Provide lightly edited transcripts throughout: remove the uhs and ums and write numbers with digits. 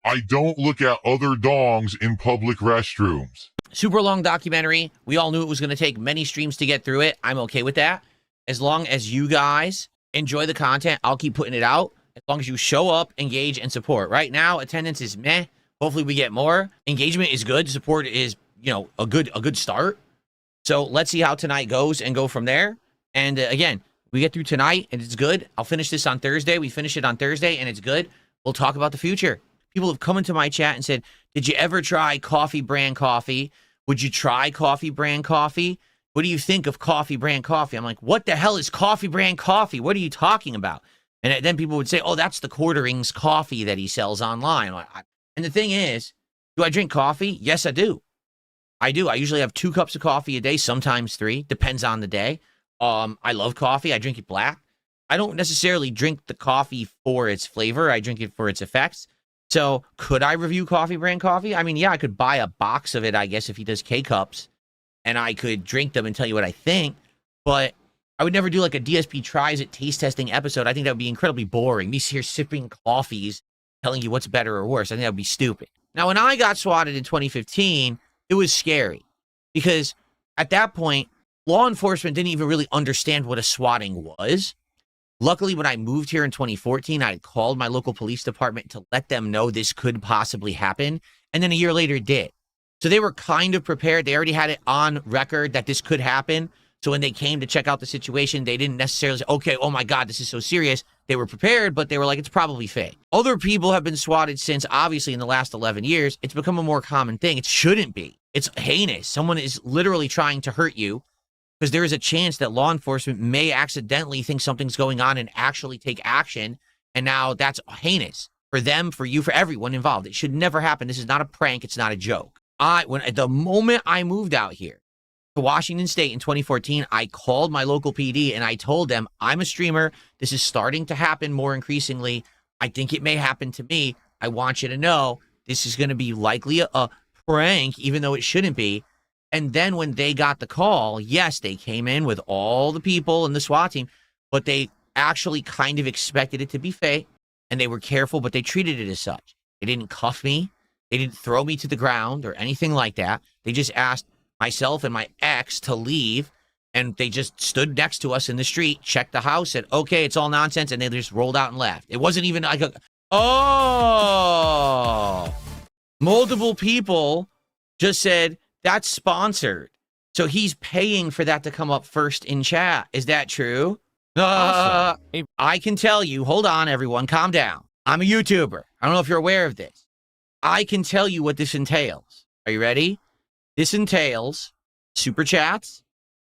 I don't look at other dongs in public restrooms. Super long documentary. We all knew it was going to take many streams to get through it. I'm okay with that. As long as you guys enjoy the content, I'll keep putting it out. As long as you show up, engage, and support. Right now, attendance is meh. Hopefully we get more. Engagement is good. Support is, a good start. So let's see how tonight goes and go from there. And again, we get through tonight and it's good. I'll finish this on Thursday. We finish it on Thursday and it's good. We'll talk about the future. People have come into my chat and said, did you ever try coffee brand coffee? Would you try coffee brand coffee? What do you think of coffee brand coffee? I'm like, what the hell is coffee brand coffee? What are you talking about? And then people would say, oh, that's the Quarterings coffee that he sells online. And the thing is, do I drink coffee? Yes, I do. I do. I usually have 2 cups of coffee a day, sometimes 3. Depends on the day. I love coffee. I drink it black. I don't necessarily drink the coffee for its flavor. I drink it for its effects. So could I review coffee brand coffee? I mean, yeah, I could buy a box of it, I guess, if he does K-Cups. And I could drink them and tell you what I think. But I would never do like a DSP tries it taste testing episode. I think that would be incredibly boring. Me here sipping coffees, telling you what's better or worse. I think that would be stupid. Now, when I got swatted in 2015, it was scary. Because at that point, law enforcement didn't even really understand what a swatting was. Luckily, when I moved here in 2014, I called my local police department to let them know this could possibly happen. And then a year later, it did. So they were kind of prepared. They already had it on record that this could happen. So when they came to check out the situation, they didn't necessarily say, okay, oh my God, this is so serious. They were prepared, but they were like, it's probably fake. Other people have been swatted since, obviously, in the last 11 years. It's become a more common thing. It shouldn't be. It's heinous. Someone is literally trying to hurt you because there is a chance that law enforcement may accidentally think something's going on and actually take action. And now that's heinous for them, for you, for everyone involved. It should never happen. This is not a prank. It's not a joke. The moment I moved out here to Washington State in 2014, I called my local PD and I told them, I'm a streamer. This is starting to happen more increasingly. I think it may happen to me. I want you to know this is going to be likely a prank, even though it shouldn't be. And then when they got the call, yes, they came in with all the people in the SWAT team, but they actually kind of expected it to be fake and they were careful, but they treated it as such. They didn't cuff me. They didn't throw me to the ground or anything like that. They just asked myself and my ex to leave, and they just stood next to us in the street, checked the house, said, okay, it's all nonsense, and they just rolled out and left. It wasn't even like multiple people just said, that's sponsored. So he's paying for that to come up first in chat. Is that true? Awesome. I can tell you, hold on, everyone, calm down. I'm a YouTuber. I don't know if you're aware of this. I can tell you what this entails. Are you ready? This entails super chats.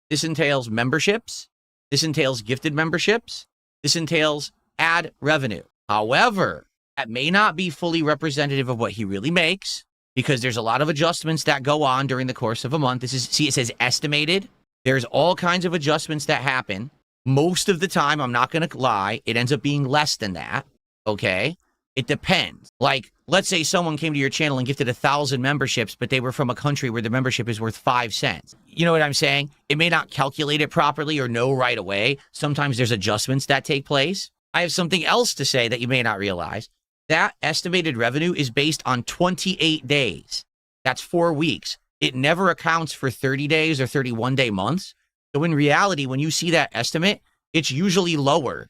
This entails memberships. This entails gifted memberships. This entails ad revenue. However, that may not be fully representative of what he really makes because there's a lot of adjustments that go on during the course of a month. It says estimated. There's all kinds of adjustments that happen. Most of the time, I'm not going to lie, it ends up being less than that. Okay? It depends. Like, let's say someone came to your channel and gifted 1,000 memberships, but they were from a country where the membership is worth 5 cents. You know what I'm saying? It may not calculate it properly or know right away. Sometimes there's adjustments that take place. I have something else to say that you may not realize. That estimated revenue is based on 28 days. That's 4 weeks. It never accounts for 30 days or 31-day months. So in reality, when you see that estimate, it's usually lower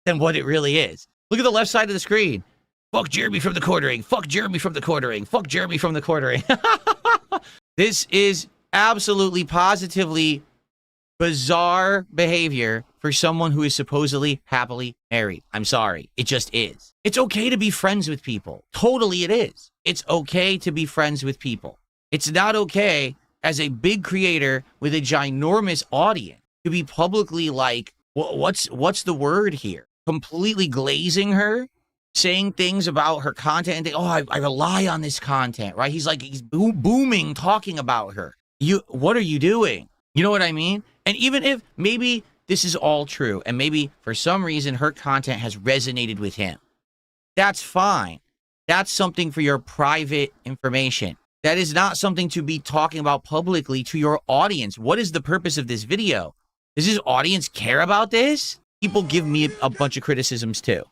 than what it really is. Look at the left side of the screen. Fuck Jeremy from the quartering. Fuck Jeremy from the quartering. Fuck Jeremy from the quartering. This is absolutely, positively bizarre behavior for someone who is supposedly happily married. I'm sorry. It just is. It's okay to be friends with people. Totally it is. It's okay to be friends with people. It's not okay as a big creator with a ginormous audience to be publicly like, what's the word here? Completely glazing her, saying things about her content, and I rely on this content, right? He's booming, talking about her. What are you doing? You know what I mean? And even if maybe this is all true, and maybe for some reason her content has resonated with him, that's fine. That's something for your private information. That is not something to be talking about publicly to your audience. What is the purpose of this video? Does his audience care about this? People give me a bunch of criticisms too.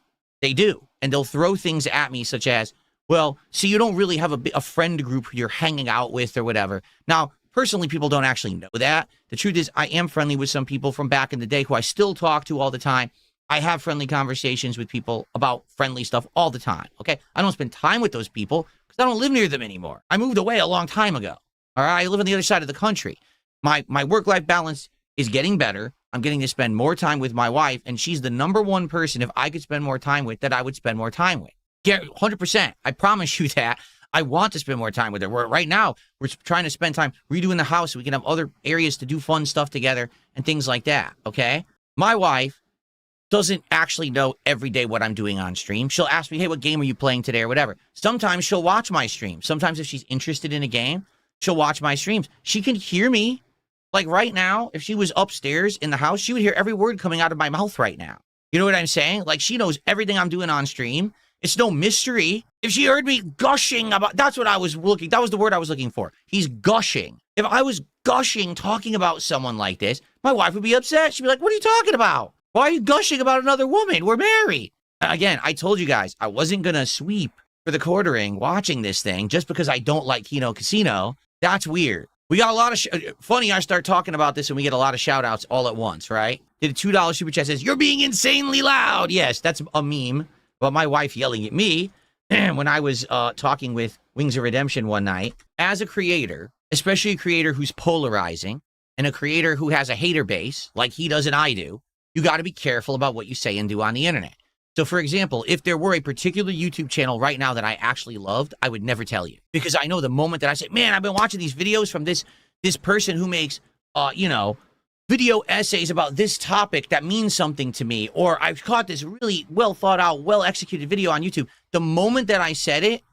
They do. And they'll throw things at me such as, well, so you don't really have a friend group you're hanging out with or whatever. Now, personally, people don't actually know that. The truth is, I am friendly with some people from back in the day who I still talk to all the time. I have friendly conversations with people about friendly stuff all the time, okay? I don't spend time with those people because I don't live near them anymore. I moved away a long time ago, all right? I live on the other side of the country. My work-life balance is getting better. I'm getting to spend more time with my wife, and she's the number one person, if I could spend more time with, that I would spend more time with. 100%. I promise you that. I want to spend more time with her. Right now, we're trying to spend time redoing the house so we can have other areas to do fun stuff together and things like that, okay? My wife doesn't actually know every day what I'm doing on stream. She'll ask me, hey, what game are you playing today or whatever. Sometimes she'll watch my stream. Sometimes if she's interested in a game, she'll watch my streams. She can hear me. Like right now, if she was upstairs in the house, she would hear every word coming out of my mouth right now. You know what I'm saying? Like she knows everything I'm doing on stream. It's no mystery. If she heard me gushing about, that's what I was looking, that was the word I was looking for. He's gushing. If I was gushing, talking about someone like this, my wife would be upset. She'd be like, what are you talking about? Why are you gushing about another woman? We're married. Again, I told you guys, I wasn't going to sweep for the quartering watching this thing just because I don't like Casino. That's weird. We got a lot of, funny, I start talking about this and we get a lot of shout outs all at once, right? Did a $2 super chat says, you're being insanely loud. Yes, that's a meme about my wife yelling at me when I was talking with Wings of Redemption one night. As a creator, especially a creator who's polarizing and a creator who has a hater base like he does and I do, you got to be careful about what you say and do on the internet. So, for example, if there were a particular YouTube channel right now that I actually loved, I would never tell you. Because I know the moment that I say, man, I've been watching these videos from this person who makes, video essays about this topic that means something to me, or I've caught this really well thought out, well executed video on YouTube. The moment that I said it,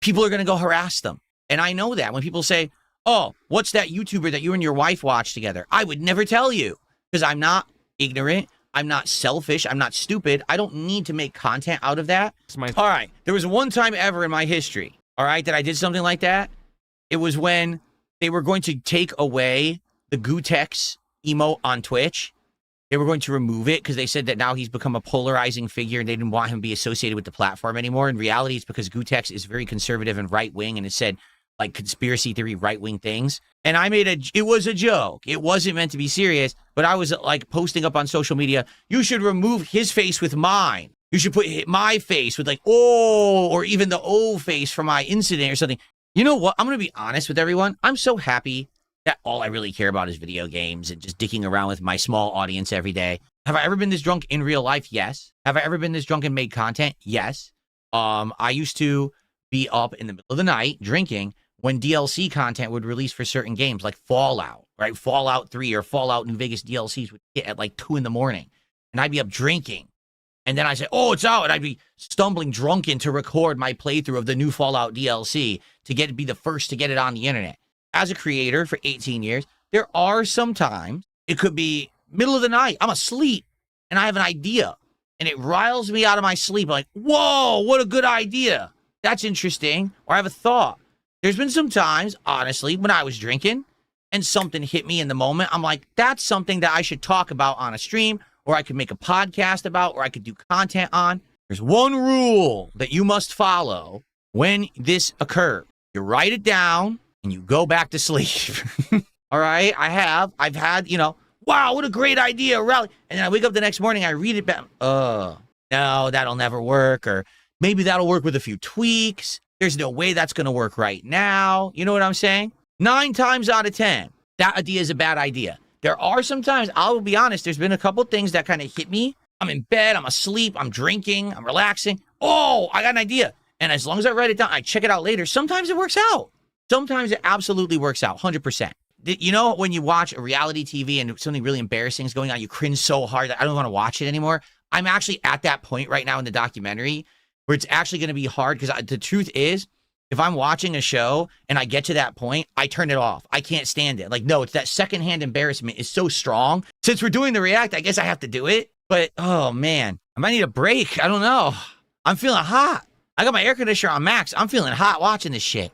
people are going to go harass them. And I know that when people say, oh, what's that YouTuber that you and your wife watch together? I would never tell you because I'm not ignorant. I'm not selfish. I'm not stupid. I don't need to make content out of that. All right. There was one time ever in my history, all right, that I did something like that. It was when they were going to take away the Gutex emote on Twitch. They were going to remove it because they said that now he's become a polarizing figure and they didn't want him to be associated with the platform anymore. In reality, it's because Gutex is very conservative and right-wing and it said like conspiracy theory, right-wing things. And I made it was a joke. It wasn't meant to be serious, but I was like posting up on social media, you should remove his face with mine. You should put my face with like, oh, or even the O face from my incident or something. You know what? I'm going to be honest with everyone. I'm so happy that all I really care about is video games and just dicking around with my small audience every day. Have I ever been this drunk in real life? Yes. Have I ever been this drunk and made content? Yes. I used to be up in the middle of the night drinking when DLC content would release for certain games like Fallout, right? Fallout 3 or Fallout New Vegas DLCs would hit at like 2 in the morning. And I'd be up drinking. And then I'd say, oh, it's out. And I'd be stumbling drunken to record my playthrough of the new Fallout DLC to be the first to get it on the internet. As a creator for 18 years, there are some times, it could be middle of the night, I'm asleep, and I have an idea. And it riles me out of my sleep. I'm like, whoa, what a good idea. That's interesting. Or I have a thought. There's been some times, honestly, when I was drinking and something hit me in the moment. I'm like, that's something that I should talk about on a stream, or I could make a podcast about, or I could do content on. There's one rule that you must follow when this occurs. You write it down and you go back to sleep. All right? I've had, wow, what a great idea, rally. And then I wake up the next morning, I read it back. No, that'll never work. Or maybe that'll work with a few tweaks. There's no way that's going to work right now. You know what I'm saying? 9 times out of 10, that idea is a bad idea. There are some times, I'll be honest, there's been a couple things that kind of hit me. I'm in bed, I'm asleep, I'm drinking, I'm relaxing. Oh, I got an idea. And as long as I write it down, I check it out later. Sometimes it works out. Sometimes it absolutely works out, 100%. You know, when you watch a reality TV and something really embarrassing is going on, you cringe so hard that I don't want to watch it anymore. I'm actually at that point right now in the documentary where it's actually going to be hard because the truth is, if I'm watching a show and I get to that point, I turn it off. I can't stand it. Like, no, it's that secondhand embarrassment is so strong. Since we're doing the react, I guess I have to do it. But, oh, man, I might need a break. I don't know. I'm feeling hot. I got my air conditioner on max. I'm feeling hot watching this shit.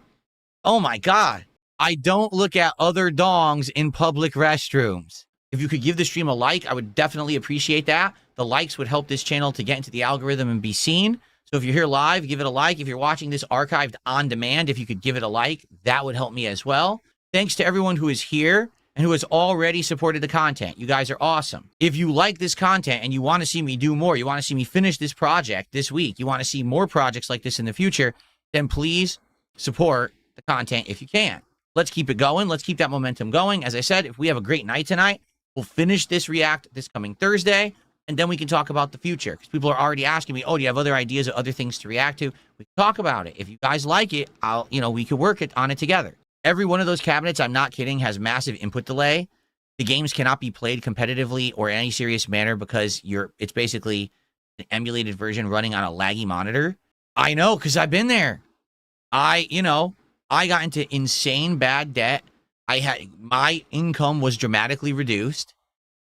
Oh, my God. I don't look at other dongs in public restrooms. If you could give the stream a like, I would definitely appreciate that. The likes would help this channel to get into the algorithm and be seen. So if you're here live, give it a like. If you're watching this archived on demand, if you could give it a like, that would help me as well. Thanks to everyone who is here and who has already supported the content. You guys are awesome. If you like this content and you want to see me do more, you want to see me finish this project this week, you want to see more projects like this in the future, then please support the content if you can. Let's keep it going. Let's keep that momentum going. As I said, if we have a great night tonight, we'll finish this react this coming Thursday, and then we can talk about the future. Because people are already asking me, oh, do you have other ideas or other things to react to? We can talk about it. If you guys like it, we could work on it together. Every one of those cabinets, I'm not kidding, has massive input delay. The games cannot be played competitively or in any serious manner because it's basically an emulated version running on a laggy monitor. I know, because I've been there. I got into insane bad debt. My income was dramatically reduced.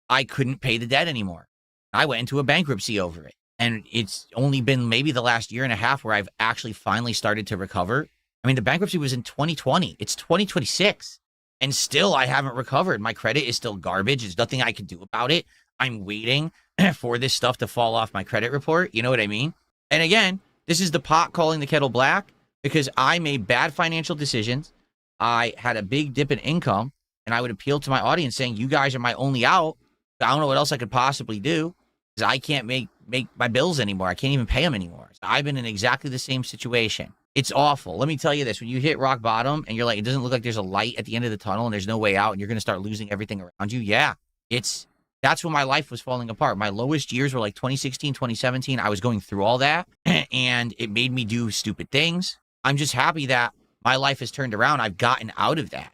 I couldn't pay the debt anymore. I went into a bankruptcy over it. And it's only been maybe the last year and a half where I've actually finally started to recover. I mean, the bankruptcy was in 2020. It's 2026. And still, I haven't recovered. My credit is still garbage. There's nothing I can do about it. I'm waiting for this stuff to fall off my credit report. You know what I mean? And again, this is the pot calling the kettle black because I made bad financial decisions. I had a big dip in income, and I would appeal to my audience saying, you guys are my only out. I don't know what else I could possibly do because I can't make my bills anymore. I can't even pay them anymore. So I've been in exactly the same situation. It's awful. Let me tell you this. When you hit rock bottom and you're like, it doesn't look like there's a light at the end of the tunnel and there's no way out and you're going to start losing everything around you. Yeah, that's when my life was falling apart. My lowest years were like 2016, 2017. I was going through all that and it made me do stupid things. I'm just happy that my life has turned around. I've gotten out of that,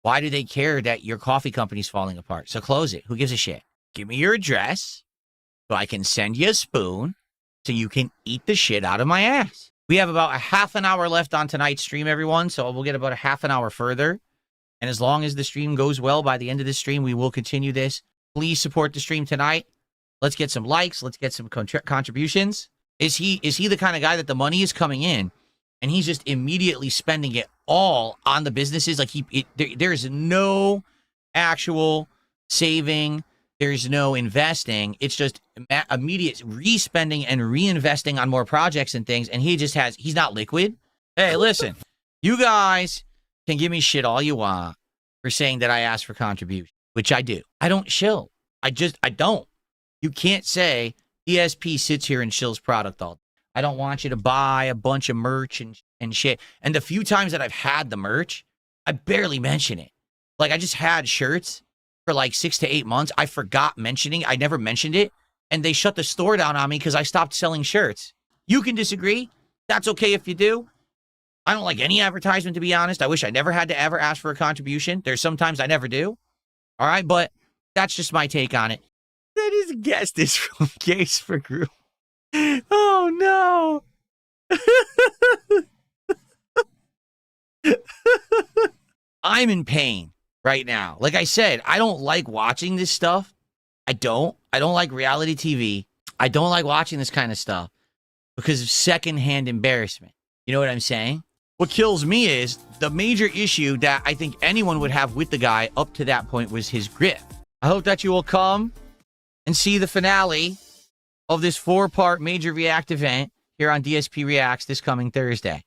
Why do they care that your coffee company's falling apart? So close it. Who gives a shit? Give me your address so I can send you a spoon so you can eat the shit out of my ass. We have about a half an hour left on tonight's stream, everyone, so we'll get about a half an hour further. And as long as the stream goes well, by the end of the stream, we will continue this. Please support the stream tonight. Let's get some likes. Let's get some contributions. Is he the kind of guy that the money is coming in and he's just immediately spending it all on the businesses? Like there's no actual saving. There's no investing. It's just immediate re-spending and reinvesting on more projects and things. And he's not liquid. Hey, listen, you guys can give me shit all you want for saying that I asked for contribution, which I do. I don't shill. I don't. You can't say DSP sits here and shills product all day. I don't want you to buy a bunch of merch and shit. And the few times that I've had the merch, I barely mention it. Like I just had shirts for like 6 to 8 months. I forgot mentioning. I never mentioned it. And they shut the store down on me because I stopped selling shirts. You can disagree. That's okay if you do. I don't like any advertisement, to be honest. I wish I never had to ever ask for a contribution. There's sometimes I never do. All right, but that's just my take on it. That is guest is from Case for Group. Oh, no. I'm in pain right now. Like I said, I don't like watching this stuff. I don't like reality TV. I don't like watching this kind of stuff because of secondhand embarrassment. You know what I'm saying? What kills me is the major issue that I think anyone would have with the guy up to that point was his grit. I hope that you will come and see the finale of this 4-part major react event here on DSP Reacts this coming Thursday.